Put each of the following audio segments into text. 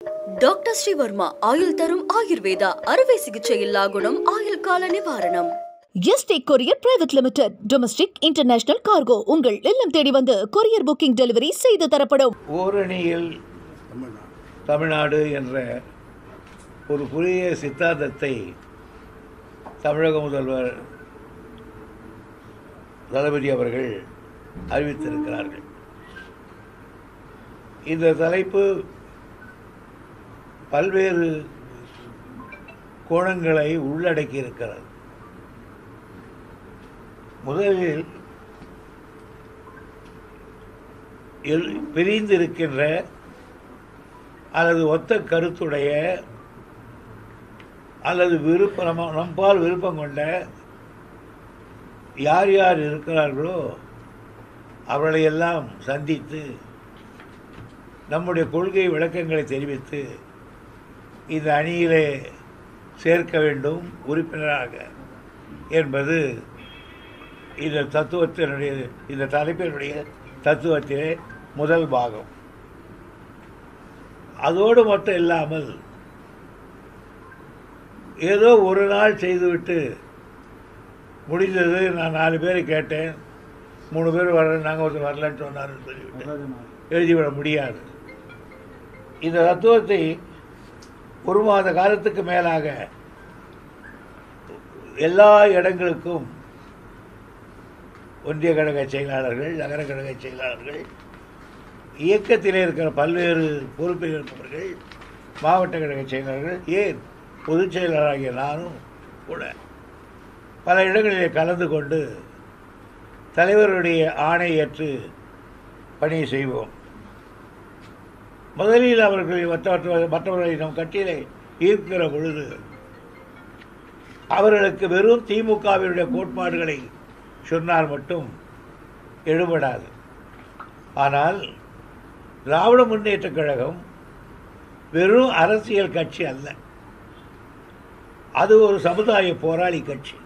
Doctor Sreevarma ஆயுள் தரும் ஆயுர்வேதா அறுவை சிகிச்சை இல்லா குணம் ஆயுள் கால நிவாரணம். Yesterday courier private limited. Domestic international cargo உங்கள் இல்லம் தேடி வந்து கொரியர் புக்கிங் டெலிவரி செய்து தரப்படும். ஓரணியில் தமிழ்நாடு என்ற ஒரு புதிய சித்தாந்தத்தை தமிழக முதல்வர் தளபதி அவர்கள் அறிவித்திருக்கிறார்கள். இந்த தலைப்பு பல்வேறு கோணங்களை உள்ளடக்கி இருக்கிறது. முதலில் பிரிந்திருக்கின்ற அல்லது ஒத்த கருத்துடைய அல்லது நம்பால் விருப்பம் கொண்ட யார் யார் இருக்கிறார்களோ அவர்களையெல்லாம் சந்தித்து நம்முடைய கொள்கை விளக்கங்களை தெரிவித்து இந்த அணியிலே சேர்க்க வேண்டும் உறுப்பினராக என்பது இந்த தலைப்பினுடைய தத்துவத்திலே முதல் பாகம். அதோடு மட்டும் இல்லாமல் ஏதோ ஒரு நாள் செய்துவிட்டு முடிந்தது, நான் 4 பேரை கேட்டேன், 3 பேர் வரேன், நாங்கள் ஒருத்தர் வரலன்னு சொன்னார்னு சொல்லிவிட்டு எழுதிவிட முடியாது. இந்த தத்துவத்தை 1 மாத காலத்துக்கு மேலாக எல்லா இடங்களுக்கும் ஒன்றிய கழக செயலாளர்கள், நகர கழக செயலாளர்கள், இயக்கத்திலே இருக்கிற பல்வேறு பொறுப்பில் இருப்பவர்கள், மாவட்ட கழக செயலாளர்கள், ஏன் பொதுச் செயலாளராகிய நானும் கூட பல இடங்களிலே கலந்து கொண்டு தலைவருடைய ஆணை ஏற்று பணி செய்வோம். முதலில் அவர்கள் மற்றவர்களை நம் கட்சியிலே ஈர்க்கிற பொழுது அவர்களுக்கு வெறும் திமுகவினுடைய கோட்பாடுகளை சொன்னால் மட்டும் எடுபடாது. ஆனால் திராவிட முன்னேற்றக் கழகம் வெறும் அரசியல் கட்சி அல்ல, அது ஒரு சமுதாய போராளி கட்சி.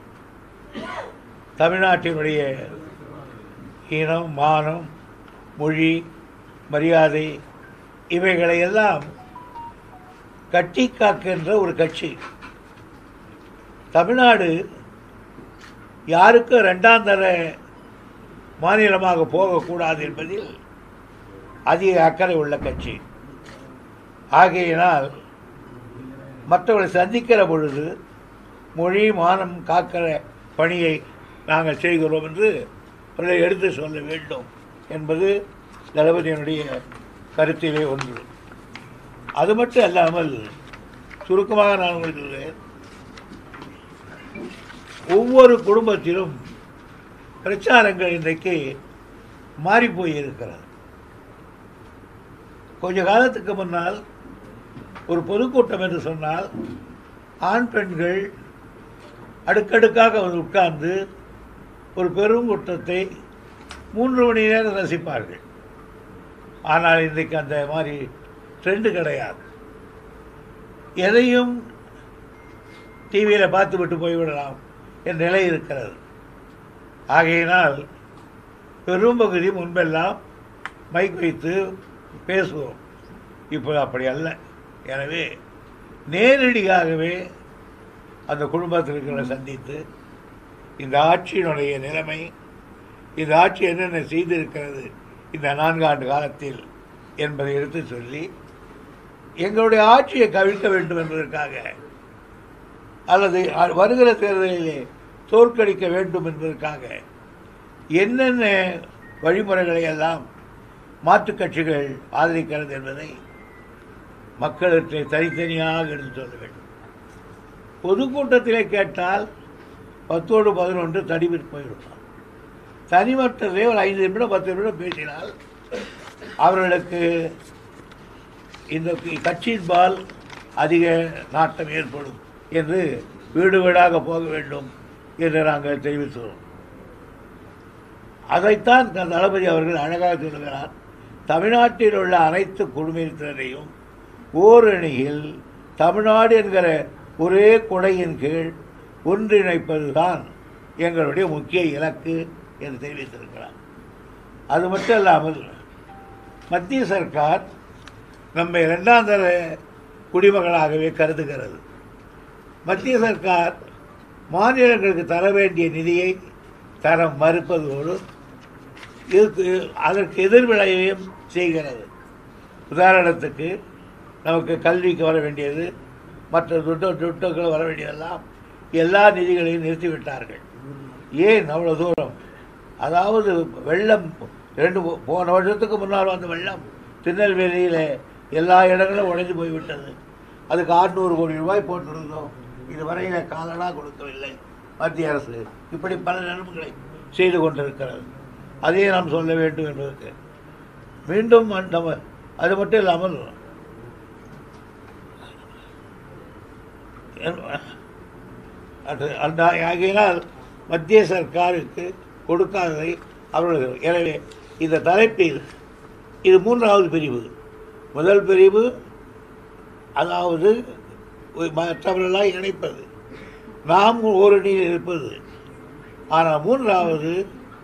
தமிழ்நாட்டினுடைய இனம், மானம், மொழி, மரியாதை இவைகளையெல்லாம் கட்டி காக்கின்ற ஒரு கட்சி. தமிழ்நாடு யாருக்கும் 2ஆம் தர மாநிலமாக போகக்கூடாது என்பதில் அதிக அக்கறை உள்ள கட்சி. ஆகையினால் மற்றவர்களை சந்திக்கிற பொழுது மொழி மானம் காக்கிற பணியை நாங்கள் செய்கிறோம் என்று அவர்களை எடுத்து சொல்ல வேண்டும் என்பது தளபதியினுடைய கருத்திலே ஒன்று. அது மட்டும் அல்லாமல் சுருக்கமாக நான் உங்களுக்கு சொல்கிறேன், ஒவ்வொரு குடும்பத்திலும் பிரச்சாரங்கள் இன்றைக்கு மாறிப்போய் இருக்கிறது. கொஞ்ச காலத்துக்கு முன்னால் ஒரு பொதுக்கூட்டம் என்று சொன்னால் ஆண் பெண்கள் அடுக்கடுக்காக உட்கார்ந்து ஒரு பெருங்கூட்டத்தை 3 மணி நேரம் ரசிப்பார்கள். ஆனால் இன்றைக்கு அந்த மாதிரி ட்ரெண்டு கிடையாது. எதையும் டிவியில் பார்த்துவிட்டு போய்விடலாம் என்ற நிலை இருக்கிறது. ஆகையினால் பெரும்பகுதி முன்பெல்லாம் மைக் வைத்து பேசுவோம், இப்போ அப்படி அல்ல. எனவே நேரடியாகவே அந்த குடும்பத்தில் இருக்கிற சந்தித்து இந்த ஆட்சியினுடைய நிலைமை, இந்த ஆட்சி என்னென்ன செய்திருக்கிறது இந்த 4 ஆண்டு காலத்தில் என்பதை எடுத்து சொல்லி, எங்களுடைய ஆட்சியை கவிழ்க்க வேண்டும் என்பதற்காக அல்லது வருகிற தேர்தலிலே தோற்கடிக்க வேண்டும் என்பதற்காக என்னென்ன வழிமுறைகளை எல்லாம் மாற்றுக் கட்சிகள் ஆதரிக்கிறது என்பதை மக்களுக்கு தனித்தனியாக எடுத்து சொல்ல வேண்டும். பொதுக்கூட்டத்திலே கேட்டால் 10ஓடு 11 தடிவிற்கு போயிருப்பார். தனிமற்றதே ஒரு 5 நிமிடம் 10 நிமிடம் பேசினால் அவர்களுக்கு இந்த கட்சியின்பால் அதிக நாட்டம் ஏற்படும் என்று வீடு வீடாக போக வேண்டும் என்று நாங்கள் தெரிவித்தோம். அதைத்தான் தளபதி அவர்கள் அழகாக சொல்லுகிறார். தமிழ்நாட்டில் உள்ள அனைத்து குழுமினரையும் ஓரணியில் தமிழ்நாடு என்கிற ஒரே கொடையின் கீழ் ஒன்றிணைப்பதுதான் எங்களுடைய முக்கிய இலக்கு என்று தெரிவித்திருக்கிறார். அது மட்டும் இல்லாமல் மத்திய சர்க்கார் நம்மை இரண்டாம் தர குடிமகளாகவே கருதுகிறது. மத்திய சர்க்கார் மாநிலங்களுக்கு தர வேண்டிய நிதியை தர மறுப்பதோடு அதற்கு எதிர்விளைவையும் செய்கிறது. உதாரணத்துக்கு நமக்கு கல்விக்கு வர வேண்டியது, மற்ற துட்டங்கள் வர வேண்டியதெல்லாம் எல்லா நிதிகளையும் நிறுத்திவிட்டார்கள். ஏன் அவ்வளோ தூரம்? அதாவது வெள்ளம் போன வருஷத்துக்கு முன்னால் வந்த வெள்ளம் திருநெல்வேலியில் எல்லா இடங்களும் உடைந்து போய்விட்டது. அதுக்கு 600 கோடி ரூபாய் போட்டிருந்தோம். இதுவரையில் காலனாக கொடுக்கவில்லை மத்திய அரசு. இப்படி பல நன்மைகளை செய்து கொண்டிருக்கிறது. அதையே நாம் சொல்ல வேண்டும் என்பதற்கு மீண்டும் நம்ம அது மட்டும் இல்லாமல் ஆகையினால் மத்திய சர்க்காருக்கு கொடுக்காததை அவர்கள். எனவே இந்த தலைப்பில் இது 3வது பிரிவு. முதல் பிரிவு அதாவது மற்றவர்களாக இணைப்பது, நாம் ஓரணியில் இருப்பது. ஆனால் 3வது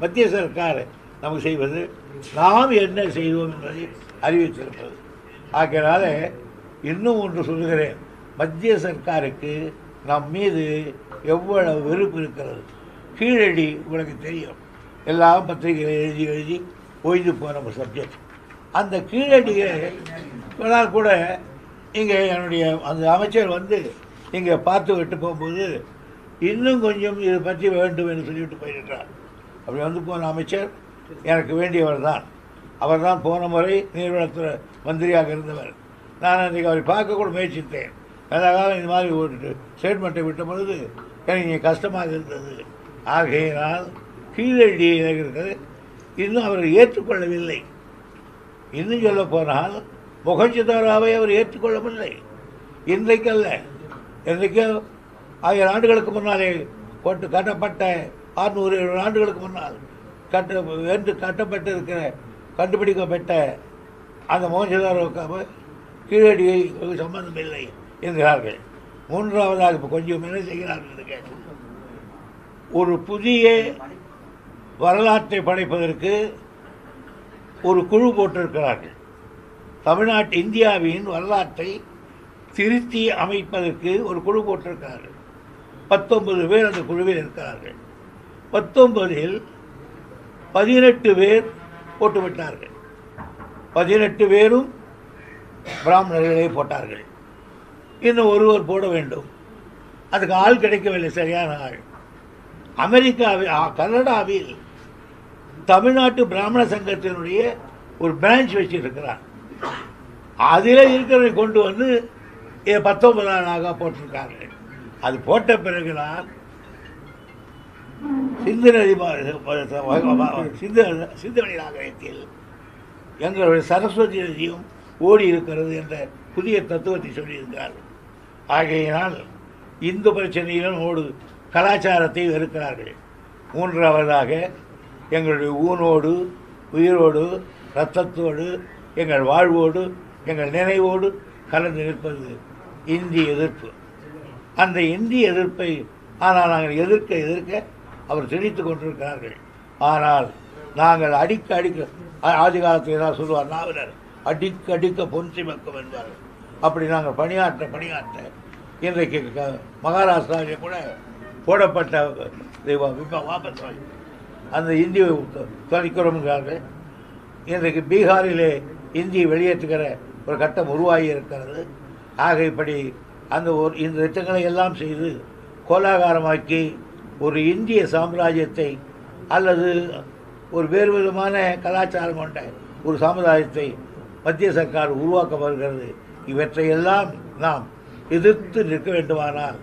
மத்திய சர்க்கார் நமக்கு செய்வது நாம் என்ன செய்வோம் என்பதை அறிவித்திருப்பது. ஆகையினால இன்னும் ஒன்று சொல்கிறேன், மத்திய சர்க்காருக்கு நம் மீது எவ்வளவு வெறுப்பு இருக்கிறது. கீழடி உங்களுக்கு தெரியும், எல்லாம் பத்திரிகைகளை எழுதி எழுதி ஓய்ந்து போன ஒரு சப்ஜெக்ட். அந்த கீழடியை கூட இங்கே என்னுடைய அந்த அமைச்சர் வந்து இங்கே பார்த்து விட்டு போகும்போது இன்னும் கொஞ்சம் இதை பற்றி வேண்டும் என்று சொல்லிவிட்டு போயிருக்கிறார். அப்படி வந்து போன அமைச்சர் எனக்கு வேண்டியவர் தான். அவர் தான் போன முறை நீர்வளத்துறை மந்திரியாக இருந்தவர். நான் அன்றைக்கு அவரை பார்க்க கூட முயற்சித்தேன். நல்ல காலம் இந்த மாதிரி ஒரு ஸ்டேட்மெண்ட்டை விட்ட பொழுது எனக்கு இங்கே கஷ்டமாக இருந்தது. ஆகையினால் கீழடி இருக்கிறது இன்னும் அவர் ஏற்றுக்கொள்ளவில்லை. இன்னும் சொல்ல போனால் மொஹஞ்சதாரோவை அவர் ஏற்றுக்கொள்ளவில்லை. இன்றைக்கல்ல, இன்றைக்கு 1000 ஆண்டுகளுக்கு முன்னாலே கட்டப்பட்ட 600-700 ஆண்டுகளுக்கு முன்னால் கட்டப்பட்டிருக்கிற கண்டுபிடிக்கப்பட்ட அந்த மொஹஞ்சதாரோவுக்கு கீழடியை சம்பந்தம் இல்லை என்கிறார்கள். 3வதாக இப்போ கொஞ்சம் என்ன செய்கிறார்கள்? ஒரு புதிய வரலாற்றை படைப்பதற்கு ஒரு குழு போட்டிருக்கிறார்கள். இந்தியாவின் வரலாற்றை திருத்தி அமைப்பதற்கு ஒரு குழு போட்டிருக்கிறார்கள். 19 பேர் அந்த குழுவில் இருக்கிறார்கள். 19இல் 18 பேர் போட்டுவிட்டார்கள். 18 பேரும் பிராமணர்களே போட்டார்கள். இன்னும் ஒருவர் போட வேண்டும். அதுக்கு ஆள் கிடைக்கவில்லை, சரியான ஆள். கனடாவில் தமிழ்நாட்டு பிராமண சங்கத்தினுடைய ஒரு பிரான்ச் வச்சிருக்கிறார். அதில் இருக்கிறவரை கொண்டு வந்து 19ஆக போட்டிருக்கார்கள். அது போட்ட பிறகுதான் சிந்து நதி நாகரத்தில் எங்களுடைய சரஸ்வதி நதியும் ஓடி இருக்கிறது என்ற புதிய தத்துவத்தை சொல்லியிருக்கிறார்கள். ஆகையினால் இந்து பிரச்சனையிலும் ஓடு கலாச்சாரத்தை வெறுக்கிறார்கள். 3வதாக எங்களுடைய ஊனோடு, உயிரோடு, இரத்தத்தோடு, எங்கள் வாழ்வோடு, எங்கள் நினைவோடு கலந்து நிற்பது இந்திய எதிர்ப்பு. அந்த இந்திய எதிர்ப்பை ஆனால் நாங்கள் எதிர்க்க அவர் திணித்து கொண்டிருக்கிறார்கள். ஆனால் நாங்கள் அடிக்க ஆதி காலத்தில் தான் சொல்லுவார் நாவலர், அடிக்க பொன் சிமக்கும் என்பார்கள். அப்படி நாங்கள் பணியாற்ற இன்றைக்கு மகாராஷ்டிராவில் கூட போடப்பட்ட வாபஸ் அந்த இந்தியை தொலைக்கிறோம்கிறார்கள். இன்றைக்கு பீகாரிலே இந்தியை வெளியேற்றுகிற ஒரு கட்டம் உருவாகி இருக்கிறது. ஆக இப்படி இந்த திட்டங்களை எல்லாம் செய்து கோலாகாரமாக்கி ஒரு இந்திய சாம்ராஜ்யத்தை அல்லது ஒரு வேறு விதமான கலாச்சாரம் கொண்ட ஒரு சமுதாயத்தை மத்திய சர்க்கார் உருவாக்க வருகிறது. இவற்றையெல்லாம் நாம் எதிர்த்து நிற்க வேண்டுமானால்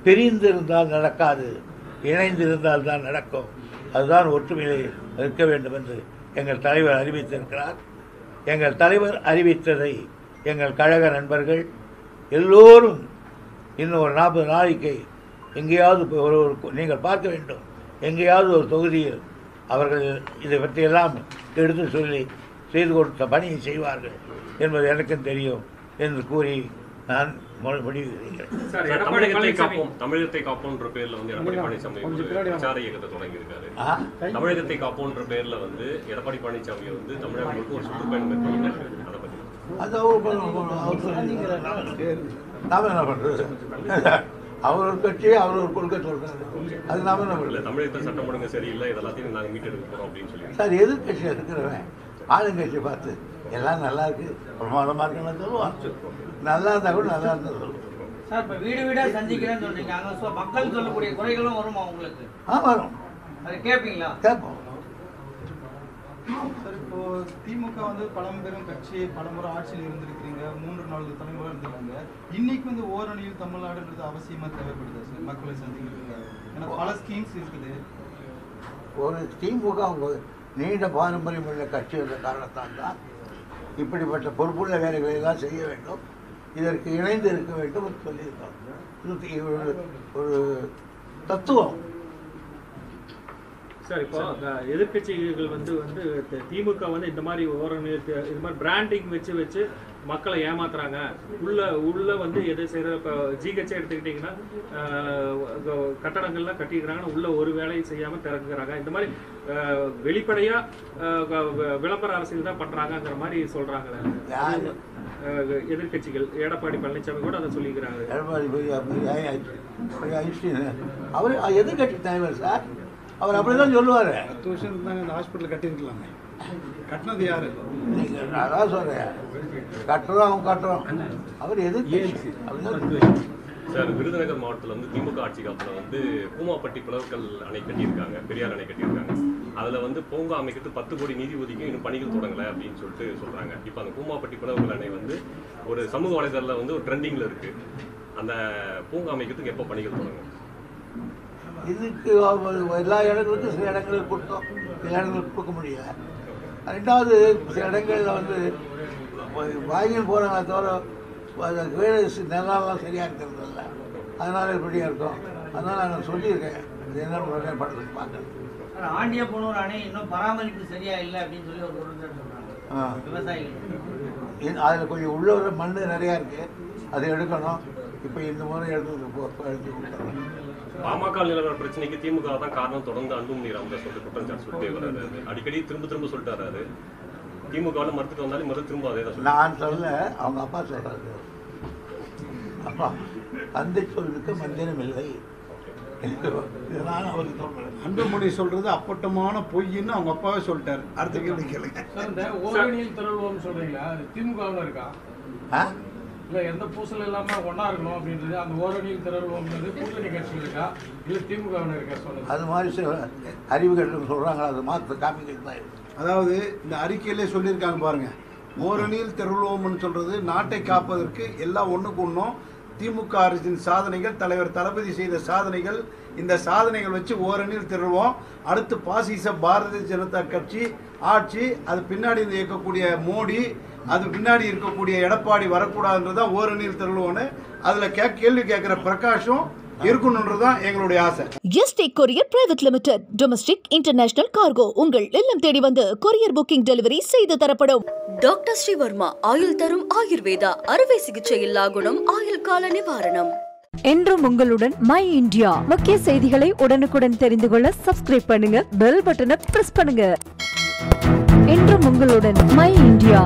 பிரிந்திருந்தால் நடக்காது, இணைந்திருந்தால் தான் நடக்கும். அதுதான் ஒற்றுமையை இருக்க வேண்டும் என்று எங்கள் தலைவர் அறிவித்திருக்கிறார். எங்கள் தலைவர் அறிவித்ததை எங்கள் கழக நண்பர்கள் எல்லோரும் இன்னும் ஒரு 40 நாளைக்கு எங்கேயாவது நீங்கள் பார்க்க வேண்டும், எங்கேயாவது ஒரு தொகுதியில் அவர்கள் இதை பற்றியெல்லாம் எடுத்து சொல்லி செய்து கொடுத்த பணியை செய்வார்கள் என்பது எனக்கும் தெரியும் என்று கூறி நான் முடிவு செய்கிறேன். தமிழகத்தை காப்போன்ற பேர்ல வந்து எடப்பாடி பழனிசாமி பிரச்சார இயக்கத்தை தொடங்கியிருக்காரு. தமிழகத்தை காப்போன்ற பேர்ல வந்து எடப்பாடி பழனிசாமி வந்து தமிழகம் ஒரு சுற்றுப்பயணம் மேற்கொண்டார். அதை பற்றி அது நாம என்ன பண்றது? அவர் ஒரு கட்சி, அவர் ஒரு கொள்கை சொல்றாரு, அது நாம என்ன பண்றது? தமிழகத்தில் சட்டம் ஒழுங்கு சரியில்லை, இதெல்லாத்தையும் நாங்கள் மீட்டெடுக்க போறோம் அப்படின்னு சொல்லி சார் எதிர்கட்சியில் இருக்கிறவன் ஆளுங்கட்சியை பார்த்து எல்லாம் நல்லா இருக்கு, பிரமாதமா இருக்குன்னு சொல்லுவான். நல்லா இருந்தா கூட நல்லா இருந்தா சொல்லுவோம். சார் இப்போ வீடு வீடாக சந்திக்கிறேன்னு சொல்றீங்க, அங்கே மக்கள் சொல்லக்கூடிய குறைகளும் வருமா உங்களுக்கு? வரும். அதை கேட்பீங்களா? கேட்போம். சார் இப்போ திமுக வந்து பழம்பெரும் கட்சி, பலமுறை ஆட்சியில் இருந்திருக்கிறீங்க, 3-4 தலைமுறை இருந்திருக்காங்க. இன்னைக்கு வந்து ஓரணியில் தமிழ்நாடுன்றது அவசியமா தேவைப்படுது சார் மக்களை சந்திக்கிறதுக்காக. ஏன்னா பல ஸ்கீம்ஸ் இருக்குது. ஒரு திமுக நீண்ட பாரம்பரியம் உள்ள கட்சி என்ற காரணத்தால் தான் இப்படிப்பட்ட பொறுப்புள்ள வேலைகளை எல்லாம் செய்ய வேண்டும், இதற்கு இணைந்து இருக்க வேண்டும் என்று சொல்லியிருக்கோம். இது ஒரு தத்துவம். சார் இப்போ எதிர்கட்சிகள் வந்து திமுக வந்து இந்த மாதிரி இது மாதிரி பிராண்டிங் வச்சு மக்களை ஏமாத்துறாங்க. உள்ள வந்து எது செய்யற இப்போ ஜிஹெச் எடுத்துக்கிட்டிங்கன்னா கட்டடங்கள்லாம் கட்டிக்கிறாங்கன்னா உள்ள ஒரு வேலையும் செய்யாம திறக்குறாங்க. இந்த மாதிரி வெளிப்படையா விளம்பர அரசியல் தான் பண்றாங்கிற மாதிரி சொல்றாங்களே எதிர்கட்சிகள். எடப்பாடி பழனிசாமி கூட அதை சொல்லிக்கிறாங்க. அவர் எதிர்கட்சி தலைவர் சார், அவர் அப்படிதான் சொல்லுவாரு. 10 வருஷம் இருந்தாங்க, இந்த ஹாஸ்பிட்டல் கட்டியிருக்கலாமே, கட்டினது யாரு? நீங்கள் அதான் சொல்றேன், கட்டுறோம் அவர் எதிர்கட்சி அப்படிதான். சார் விருதுநகர் மாவட்டத்தில் வந்து திமுக ஆட்சி காலத்தில் வந்து கூமாப்பட்டி புலவர்கள் அணை கட்டியிருக்காங்க, பெரியார் அணை கட்டியிருக்காங்க. அதில் வந்து பூங்கா அமைக்கிறது 10 கோடி நிதி ஒதுக்கி இன்னும் பணிகள் தொடங்கலை அப்படின்னு சொல்கிறாங்க. இப்போ அந்த கூமாப்பட்டி புலவர்கள் அணை வந்து ஒரு சமூக வலைதளத்தில் வந்து ஒரு ட்ரெண்டிங்கில் இருக்குது. அந்த பூங்கா அமைக்கிறதுக்கு எப்போ பணிகள் தொடங்கும்? இதுக்கு எல்லா இடங்களுக்கும் சில இடங்களுக்கு கொடுத்தோம், சில இடங்களுக்கு கொடுக்க முடியல. ரெண்டாவது சில இடங்களில் வந்து வாங்கின்னு போகிறாங்க தவிர வேறு நெல்லாம் சரியாக இருக்கிறது இல்லை, அதனால இப்படியாக இருக்கும். அதனால் நான் சொல்லியிருக்கேன், அது என்ன உடனே படத்துக்கு பார்க்குறேன். ஆண்டியப்பனூர் அணை இன்னும் பராமரிப்பு சரியா இல்லை அப்படின்னு சொல்லி ஒரு சொல்றாங்க விவசாயிகள். அதில் கொஞ்சம் உள்ள மண் நிறையா இருக்குது, அதை எடுக்கணும். இப்போ இந்த முறை எடுத்து கொடுத்துறேன். பாமக நிலவர பிரச்சனைக்கு திமுக தான் காரணம் தொடர்ந்து அன்புமணி ராமதாஸ் வந்து குற்றச்சாட்டு சொல்லிட்டே வர்றாரு. அடிக்கடி திரும்ப சொல்லிட்டு வர்றாரு. திமுகவில் மறுத்துட்டு வந்தாலும் திரும்ப அதே தான். நான் சொல்ல, அவங்க அப்பா சொல்றாரு, அப்பா தந்தை சொல்லுக்கு மந்திரம் இல்லை. அன்புமணி சொல்றது அப்பட்டமான பொய்ன்னு அவங்க அப்பாவே சொல்லிட்டாரு. அடுத்த கேள்வி கேளுங்க. ஓரணியில் திரள்வோம் சொல்றீங்களா, அது திமுகவில் இருக்கா? இல்லை எந்த பூசல் இல்லாமல் ஒன்றா இருக்கணும் அப்படின்றது அந்த ஓரணியில் திரள்வோம்ன்றது கூட்டணி கட்சியில் இருக்கா இல்லை திமுகவில் இருக்கா சொல்லுங்க. அது மாதிரி சில அறிவுகள் சொல்கிறாங்களா, அது மாற்ற காமிக்கிறது தான். அதாவது இந்த அறிக்கையிலே சொல்லியிருக்காங்க பாருங்க, ஓரணியில் திரள்வோம்னு சொல்றது நாட்டை காப்பதற்கு எல்லாம் ஒன்றுக்கு ஒன்றும் திமுக அரசின் சாதனைகள், தலைவர் தளபதி செய்த சாதனைகள், இந்த சாதனைகள் வச்சு ஓரணியில் திரள்வோம். அடுத்து பாசிச பாரதிய ஜனதா கட்சி ஆட்சி, அது பின்னாடி இயக்கக்கூடிய மோடி, அது பின்னாடி இருக்கக்கூடிய எடப்பாடி வரக்கூடாதுன்றதான் ஓரணியில் திரள்வோன்னு அதுல கேள்வி கேட்கிற பிரகாஷும் இருக்கணும்ன்றதான் எங்களுடைய ஆசை. Yesterday courier private limited domestic international cargo உங்கள் இல்லம் தேடி வந்து கொரியர் புக்கிங் டெலிவரி செய்து தரப்படும். டாக்டர் ஸ்ரீவர்மா ஆயுள் தரும் ஆயுர்வேதா அறுவை சிகிச்சை இல்லா குணம், ஆயுள் கால நிவாரணம். என்றும் உங்களுடன் மை இந்தியா. முக்கிய செய்திகளை உடனுக்குடன் தெரிந்து கொள்ள சப்ஸ்கிரைப் பண்ணுங்க, பெல் பட்டனை பிரஸ் பண்ணுங்க. என்றும் உங்களுடன் மை இந்தியா.